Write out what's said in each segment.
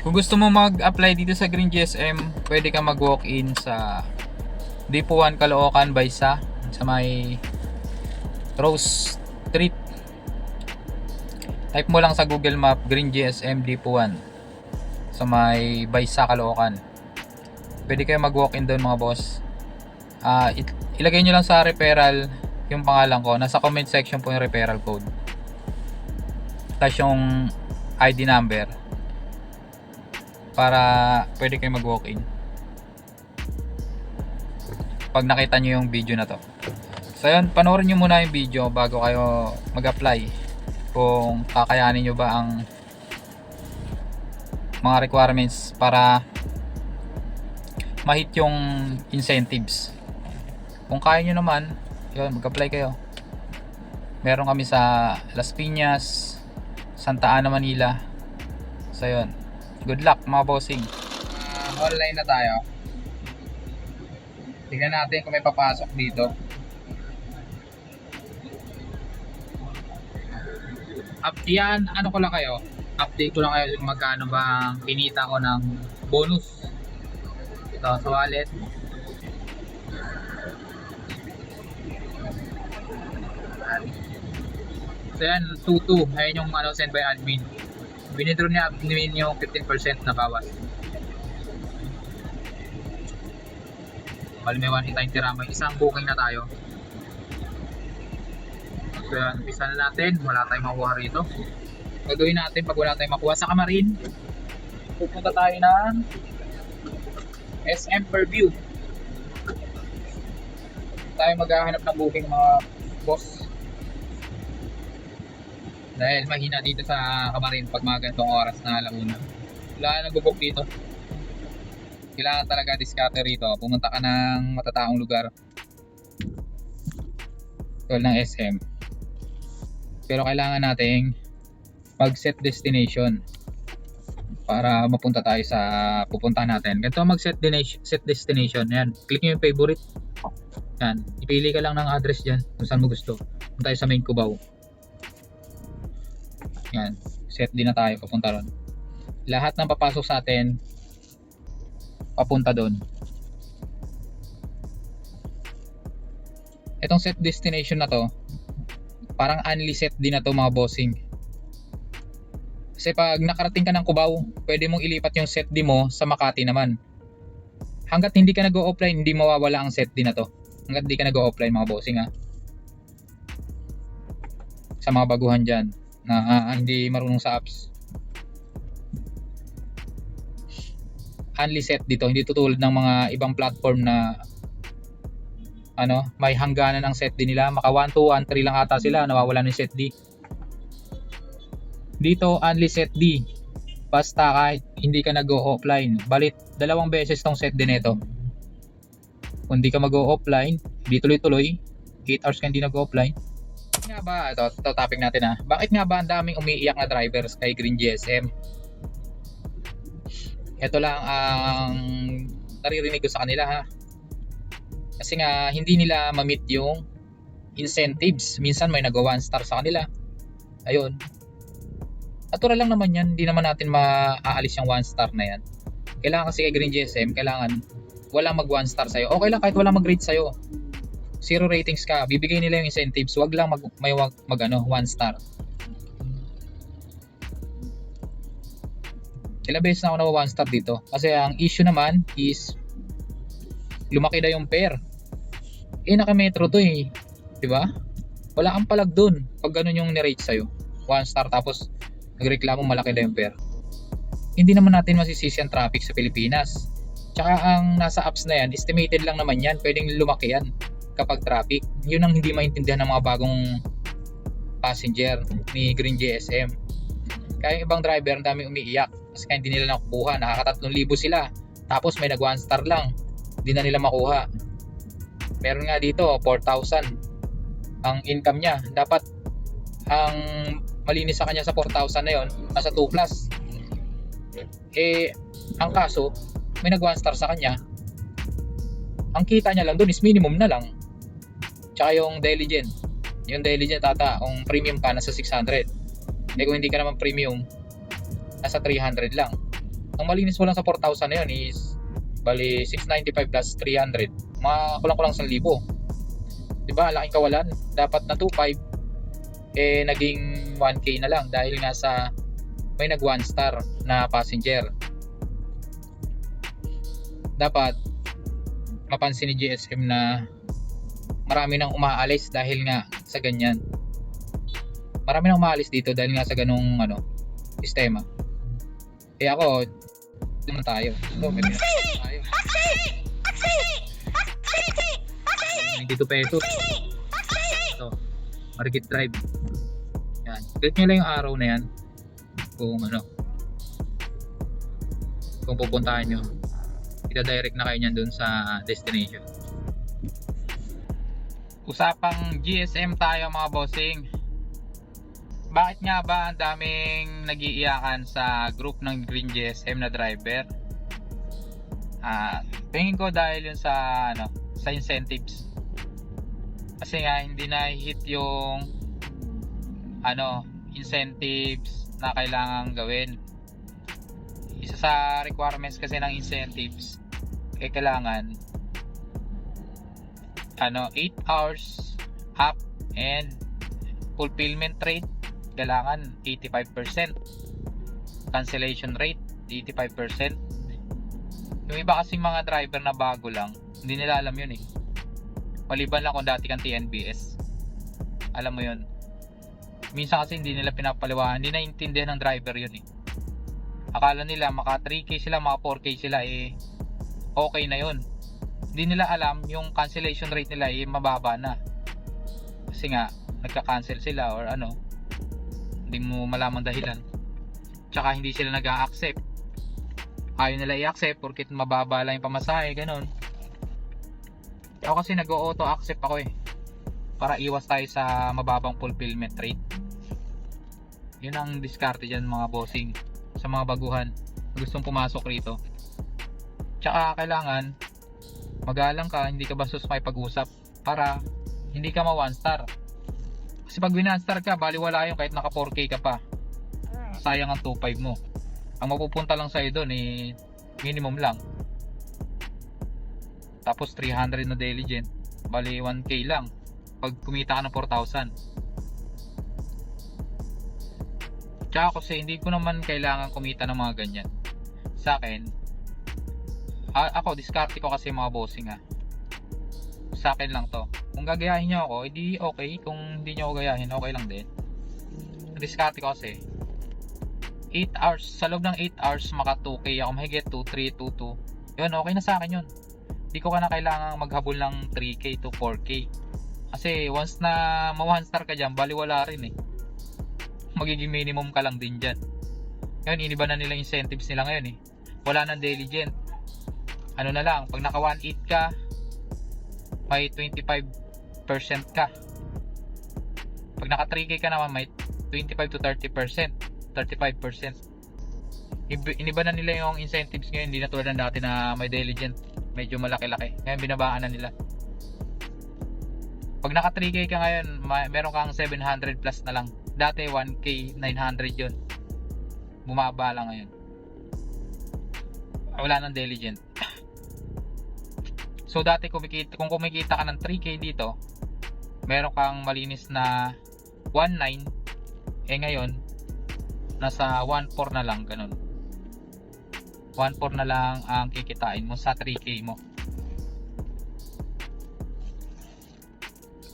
Kung gusto mo mag-apply dito sa Green GSM, pwede ka mag-walk-in sa Depo 1 Caloocan Baysa sa may Rose Street. Type mo lang sa Google Map Green GSM Depo 1 sa may Baysa Caloocan. Pwede kayo mag-walk-in doon mga boss. Ilagay nyo lang sa referral yung pangalan ko. Nasa comment section po yung referral code. Tapos yung ID number para pwede kayo mag-walk-in pag nakita nyo yung video na to. So yun, panoorin nyo muna yung video bago kayo mag-apply kung kakayanin nyo ba ang mga requirements para ma-hit yung incentives. Kung kaya nyo naman, yun, mag-apply kayo. Meron kami sa Las Piñas, Santa Ana, Manila. So yun, good luck mga bossing. Online na tayo. Tingnan natin kung may papasok dito. Yan, ano ko lang kayo, update ko lang kayo kung magkano ba ang kinita ko ng bonus. Ito sa wallet. So yan, 2-2. Ayun yung ano, send by admin. Binidro niya admin yung 15% na bawas. Bali may 190 ramay. Isang booking na tayo. So yan, umpisa na natin. Wala tayong makuha rito. Gagawin natin pag wala tayong makuha sa Kamarin. Pupunta tayo ng SM Purview. Tayo maghahanap ng booking mga boss. Dahil mahina dito sa Kamarin pag mga ganitong oras na alauna. Wala nag-book dito. Kailangan talaga diskarte rito. Pumunta ka ng matataong lugar. Tulad ng SM. Pero kailangan nating mag-set destination para mapunta tayo sa pupuntahan natin. Ganito mag-set destination. Yan. Click nyo yung favorite. Yan. Ipili ka lang ng address dyan kung saan mo gusto. Punta tayo sa main Cubao. Yan. Set din na tayo. Papunta ron. Lahat ng papasok sa atin papunta doon. Itong set destination na to parang only set din na to mga bossing. Kasi pag nakarating ka ng Cubao, pwede mong ilipat yung set di mo sa Makati naman. Hanggat hindi ka nag-o-offline, hindi mawawala ang set din na to. Hanggat hindi ka nag-o-offline mga bossing ha. Sa mga baguhan dyan na hindi marunong sa apps. Only set dito, hindi tutulad ng mga ibang platform na may hangganan ang set din nila. Maka 1, 2, 1, 3 lang ata sila, nawawala ng set D. Dito only set D. Basta kahit hindi ka nag-o-offline. Balit 2 beses tong set din ito. Kung hindi ka mag-o-offline, hindi tuloy-tuloy, 8 hours ka hindi nag-o-offline. Nga ba, ito topic natin ha. Bakit nga ba ang daming umiiyak na drivers kay Green GSM? Ito lang ang naririnig ko sa kanila ha. Kasi nga hindi nila ma-meet yung incentives. Minsan may nag-1 star sa kanila. Ayun. Natural lang naman yan. Hindi naman natin maaalis yung 1 star na yan. Kailangan kasi kay Green GSM, kailangan walang mag 1 star sa'yo. Okay lang kahit walang mag-rate sa'yo. 0 ratings ka. Bibigay nila yung incentives. Wag lang mag 1 star. Ilang beses na ako na 1 star dito. Kasi ang issue naman is lumaki na yung pair. Naka-metro to eh. Diba? Wala kang palag dun pag ganun yung nirate sa'yo. 1 star tapos nagreklamo malaki na yung pair. Hindi naman natin masisisi ang traffic sa Pilipinas. Tsaka ang nasa apps na yan, estimated lang naman yan. Pwedeng lumaki yan kapag traffic. Yun ang hindi maintindihan ng mga bagong passenger ni Green GSM. Kaya yung ibang driver, ang dami umiiyak kasi hindi nila nakukuha. Nakaka-3,000 sila. Tapos may nag 1 star lang. Hindi na nila makuha. Meron nga dito 4,000 ang income niya. Dapat ang malinis sa kanya sa 4,000 na yon nasa 2 plus. Ang kaso may nag 1 star sa kanya. Ang kita niya lang doon is minimum na lang. Tsaka yung diligent. Yung diligent ata, kung premium ka nasa 600. Kung hindi ka naman premium, nasa 300 lang. Ang malinis mo lang sa 4,000 na yun is bali 695 plus 300. Mga kulang-kulang 1,000. Diba? Laking kawalan. Dapat na 2,500 naging 1K na lang dahil nga sa may nag 1 star na passenger. Dapat mapansin ni GSM na marami nang umaalis dahil nga sa ganyan. Marami nang umaalis dito dahil nga sa ganung sistema. Ako, naman tayo. So, may tayo. 92 pesos. So, Market Drive. Yan. Click nyo lang yung arrow na yan. Kung pupuntahan nyo. Ida-direct na kayo nyan dun sa destination. Usapang GSM tayo mga bossing. Bakit nga ba ang daming nag-iiyakan sa group ng Green GSM na driver? Tingin ko dahil yun sa incentives. Kasi nga hindi na hit yung incentives na kailangan gawin. Isa sa requirements kasi ng incentives kailangan 8 hours up and fulfillment rate kailangan 85%, cancellation rate 85%. Yung iba kasing mga driver na bago lang, hindi nila alam yun maliban lang kung dati kang TNBS, alam mo yun. Minsan kasi hindi nila pinapaliwanag, hindi naiintindihan ng driver yun akala nila maka 3K sila, maka 4K sila okay na yun. Hindi nila alam yung cancellation rate nila mababa na kasi nga nagka-cancel sila or hindi mo malaman dahilan, tsaka hindi sila nag-a-accept, ayaw nila i-accept porket mababa lang yung pamasahe, ganun. Ako kasi nag-auto accept ako para iwas tayo sa mababang fulfillment rate. Yun ang diskarte dyan mga bossing sa mga baguhan na gustong pumasok rito. Tsaka kailangan magalang ka, hindi ka bastos makipag-usap para hindi ka ma 1 star. Kasi pag 1 star ka, baliwala yung kahit naka 4K ka pa. Sayang ang 2.5 mo. Ang mapupunta lang sa'yo doon minimum lang. Tapos 300 na diligent, bali 1K lang pag kumita ka ng 4,000. Tsaka kasi hindi ko naman kailangan kumita ng mga ganyan. Sa akin, ako diskarte ko kasi mga bossing sa akin lang to. Kung gagayahin nyo ako, edi okay. Kung hindi nyo ako gayahin, okay lang din. Diskarte ko kasi 8 hours, sa loob ng 8 hours maka 2K ako, mahigit 2, 3, 2, 2. Yun, okay na sa akin yun. Hindi ko na kailangan maghabol ng 3K to 4K. Kasi once na ma 1 star ka dyan, baliwala rin magiging minimum ka lang din dyan. Yun, iniba na nila incentives nila ngayon Wala nang diligent. Na lang, pag naka 1.8 ka, may 25% ka. Pag naka 3K ka naman, may 25 to 30%, 35%. Iniba na nila yung incentives ngayon, hindi na tulad ng dati na may diligent, medyo malaki-laki. Ngayon binabaan na nila. Pag naka 3K ka ngayon, meron kang 700 plus na lang. Dati 1K 900 yun. Bumaba lang ngayon. Wala nang diligent. So dati kung kumikita ka ng 3K dito, meron kang malinis na 1.9, ngayon nasa 1.4 na lang, ganun. 1.4 na lang ang kikitain mo sa 3K mo.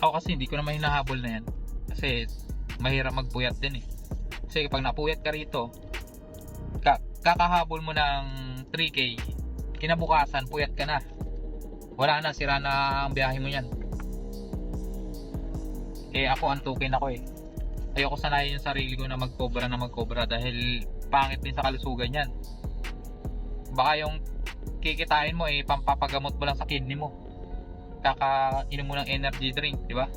Ako kasi hindi ko naman hinahabol na yan kasi mahirap magpuyat din kasi pag napuyat ka rito, kakahabol mo ng 3K, kinabukasan puyat ka na, wala na, sira na ang biyahe mo yan. Ako antukin ako ayoko sanayin yung sarili ko na magkobra dahil pangit din sa kalusugan yan. Baka yung kikitain mo pampapagamot mo lang sa kidney mo, kakainom mo ng energy drink, di ba?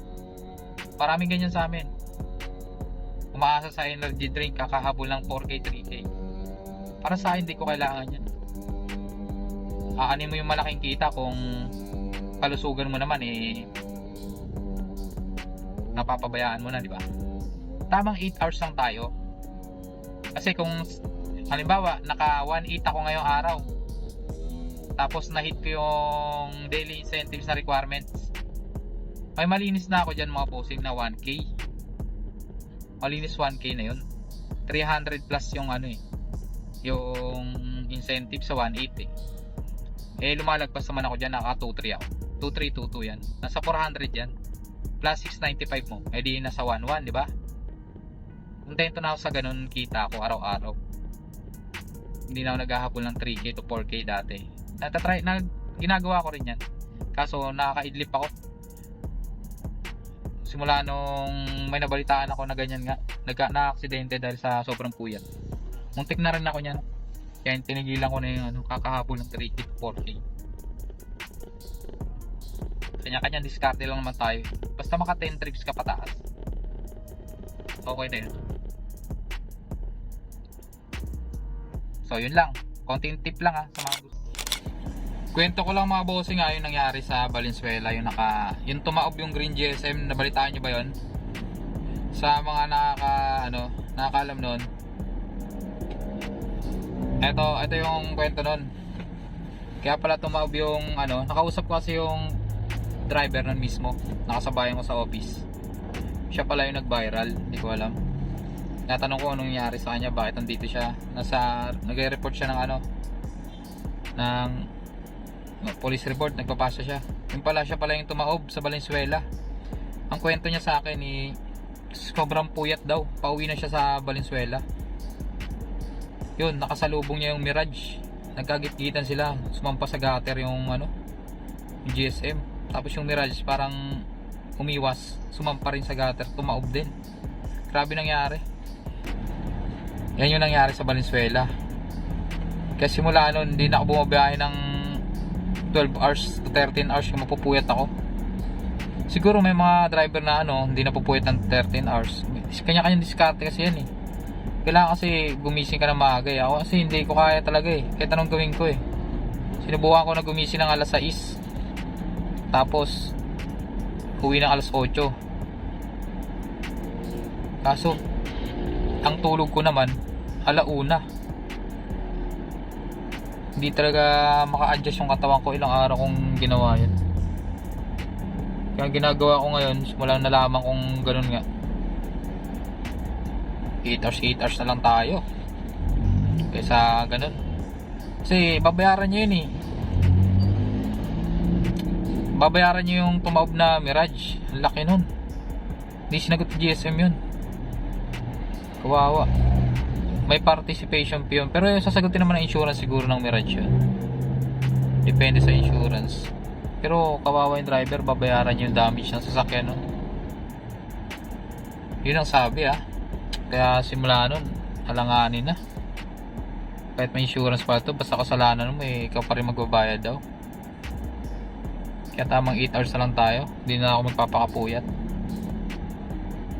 Maraming ganyan sa amin, umaasa sa energy drink, kakahabol ng 4K 3K. Para sa akin, hindi ko kailangan yan. Aanin mo yung malaking kita kung kalusugan mo naman napapabayaan mo na, di ba? Tamang 8 hours lang tayo. Kasi kung Halimbawa, naka 1.8 ako ngayong araw. Tapos na-hit ko yung daily incentives na requirements. May malinis na ako dyan mga bossing na 1K. Malinis 1K na yun. 300 plus yung ano eh, yung incentive sa 1.8 eh. Lumalagpas naman ako dyan, naka 2.3 ako. 2.322 yan. Nasa 400 yan. Plus 695 mo. Di nasa 1.1, di ba? Kontento na ako sa ganun kita ako araw-araw. Hindi na ako naghahapon ng 3K to 4K dati. Ginagawa ko rin yan. Kaso nakaka-idlip ako. Simula nung may nabalitaan ako na ganyan nga, na-aksidente dahil sa sobrang puyat. Muntik na rin ako niyan. Kaya tinigilan ko na yung kakahabol ng 3K to 4K. Kanya-kanya diskarte lang naman tayo. Basta maka 10 trips ka pataas, okay na yun. So yun lang, konting tip lang sa mga gusto. Kwento ko lang mga bossing yung nangyari sa Valenzuela, yung tumaob yung Green GSM, nabalitaan nyo ba yun? Sa mga nakakaalam nun, ito yung kwento nun. Kaya pala tumaob yung nakausap ko kasi yung driver nun mismo, nakasabayan ko sa office. Siya pala yung nag-viral, hindi ko alam. Natanong ko anong nangyari sa kanya, bakit nandito siya. Nagre-report siya ng police report, nagpapasa siya. Yung pala, siya pala yung tumaob sa Valenzuela. Ang kwento niya sa akin sobrang puyat daw, pauwi na siya sa Valenzuela. Yun, nakasalubong niya yung Mirage, nagkagit-gitan sila, sumampa sa gutter yung GSM. Tapos yung Mirage parang umiwas, sumampa rin sa gutter, tumaob din. Grabe nangyari. Yan yung nangyari sa Valenzuela. Kaya simula nun, hindi na ako bumabiyahe ng 12 hours to 13 hours yung mapupuyat ako. Siguro may mga driver na hindi na pupuyat ng 13 hours. Kanya-kanyang diskarte kasi yan eh. Kailangan kasi gumising ka na maaga eh. Ako kasi hindi ko kaya talaga eh. Kahit anong gawin ko eh. Sinubukan ko na gumising ng alas 6. Tapos uwi ng alas 8. Kaso ang tulog ko naman alauna. Hindi talaga maka-adjust yung katawan ko. Ilang araw kong ginawa yun. Kaya ginagawa ko ngayon, simula nalaman kong ganun nga, 8 hours na lang tayo kaysa ganun. Kasi babayaran nyo yun eh. Babayaran nyo yung tumaob na Mirage. Ang laki nun. Hindi sinagot ng GSM yun. Kawawa. May participation fee yun, pero sasagutin naman ng insurance siguro ng Mirage yun. Depende sa insurance. Pero kawawa yung driver, babayaran yung damage ng sasakyan nun. Yun ang sabi Kaya simula nun, alanganin na. Kahit may insurance pa ito, basta kasalanan mo ikaw pa rin magbabayad daw. Kaya tamang 8 hours na lang tayo. Hindi na ako magpapakapuyat.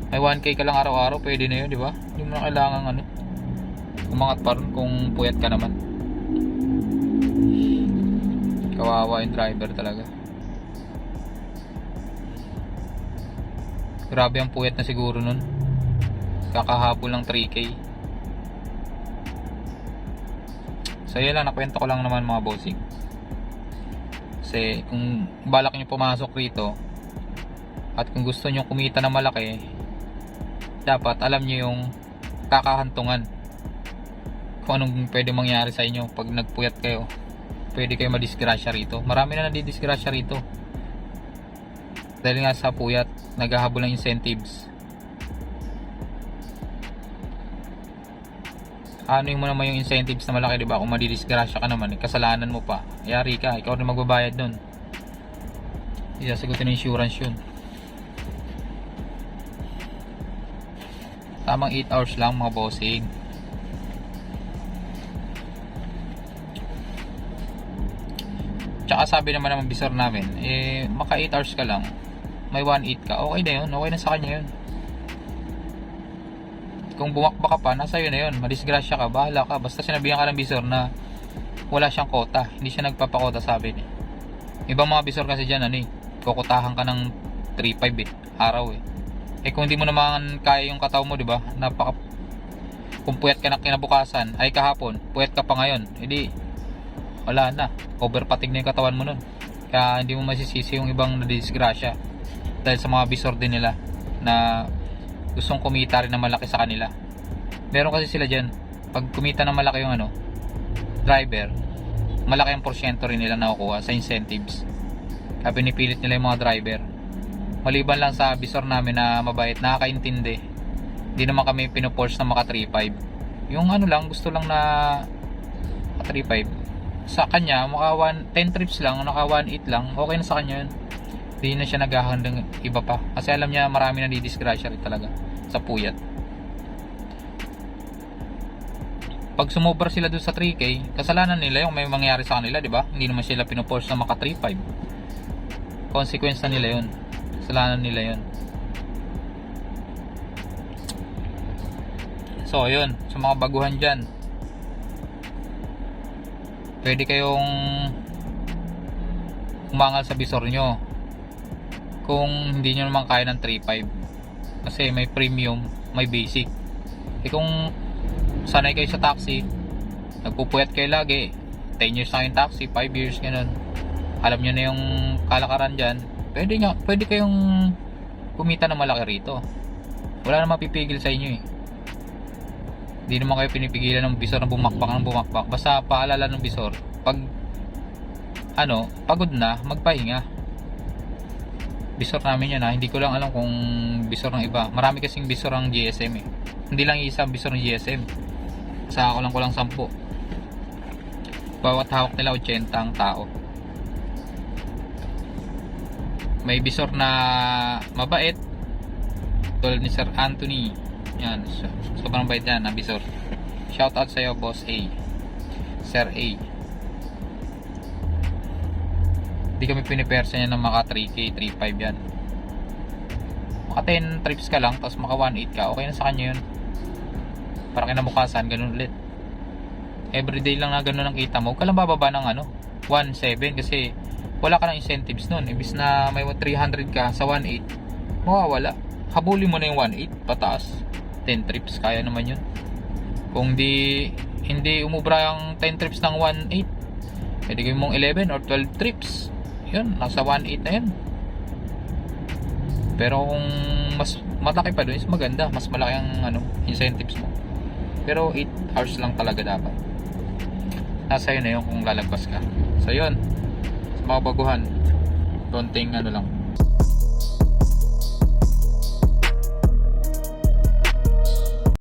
May 1K ka lang araw-araw, pwede na yun, di ba? Hindi mo na kailangan umangat pa rin kung puyat ka naman. Kawawa yung driver talaga. Grabe ang puyat na siguro nun. Kakahapon lang 3K. So yun lang, nakwento ko lang naman mga bossing. Kasi kung balak nyo pumasok rito at kung gusto nyo kumita na malaki, dapat alam nyo yung kakahantungan, kung anong pwede mangyari sa inyo pag nagpuyat kayo. Pwede kayo madisgrasya rito. Marami na nadidisgrasya rito dahil nga sa puyat, naghahabol ng incentives. Ano mo naman yung incentives na malaki, diba? Kung madidisgrasya ka naman, kasalanan mo pa, yari ka, ikaw rin magbabayad nun. Hindi sasagutin ng insurance yun. Tamang 8 hours lang mga bossing. Tsaka sabi naman ng bisor namin, maka 8 hours ka lang, may 1.8 ka, okay na yun, okay na sa kanya yun. Kung bumakba ka pa, nasa yun na yun, madisgrasya ka, bahala ka. Basta sinabihan ka ng bisor na wala siyang kota, hindi siya nagpapakota, sabi niya. Ibang mga bisor kasi dyan, kukutahan ka ng 3.5 araw kung hindi mo naman kaya yung kataw mo, diba, Kung puyat ka na kinabukasan, ay kahapon, puyat ka pa ngayon, edi wala na, overpatig na yung katawan mo nun. Kaya hindi mo masisisi yung ibang nadisgrasya dahil sa mga bisor din nila na gustong kumita rin na malaki sa kanila. Meron kasi sila dyan, pag kumita na malaki yung driver, malaki ang porsyento rin nila nakukuha sa incentives. Kaya pinipilit nila yung mga driver. Maliban lang sa bisor namin na mabait, nakakaintindi, hindi naman kami pinoforce na maka 3.5. Yung lang, gusto lang na maka 3.5. Sa kanya, maka 10 trips lang, naka 1.8 lang, okay na sa kanya yun. Hindi na siya naghahandang iba pa. Kasi alam niya marami na didisgrasya rin talaga sa puyat. Pag sumobra sila dun sa 3K, kasalanan nila yung may mangyari sa kanila, di ba? Hindi naman sila pinoforce na maka 3.5. Consequence na nila yun. Kasalanan nila yun. So, yun. Sa mga baguhan dyan, pwede kayong umangal sa bisor nyo kung hindi nyo naman kaya ng 3.5 kasi may premium, may basic. Kung sanay kayo sa taxi, nagpupuyat kayo lagi, 10 years na yung taxi, 5 years ganun, alam nyo na yung kalakaran dyan, pwede kayong kumita na malaki rito. Wala na mapipigil sa inyo Hindi naman kayo pinipigilan ng bisor na bumakpak. Basta paalala ng bisor, pag pagod na, magpahinga. Bisor namin yan hindi ko lang alam kung bisor ng iba. Marami kasing bisor ang GSM Hindi lang isang bisor ng GSM. Sa ako lang 10. Bawat hawak nila 80 ang tao. May bisor na mabait, tulad ni Sir Anthony. Yan, sobrang bait yan, bisor. Shout out sa'yo, Boss A, Sir A. Hindi kami pinipersa niya ng maka 3K, 3.5 yan. Maka 10 trips ka lang, tapos maka 1.8 ka, okay na sa kanya yun. Para kinabukasan, ganun ulit. Everyday lang na ganun ang kita mo. Huwag ka lang bababa ng 1.7 kasi wala ka ng incentives nun. Ibis na may 300 ka sa 1.8, mawawala. Habulin mo na yung 1.8 pataas. 10 trips, kaya naman yun. Kung hindi umubra yung 10 trips ng 1.8, pwede gawin mong 11 or 12 trips. Yun, nasa 1.8 na yun. Pero kung mas malaki pa doon, is maganda. Mas malaki ang incentives mo. Pero 8 hours lang talaga dapat. Nasa yun na yun kung lalagpas ka. So yun, sa mga baguhan, konting lang,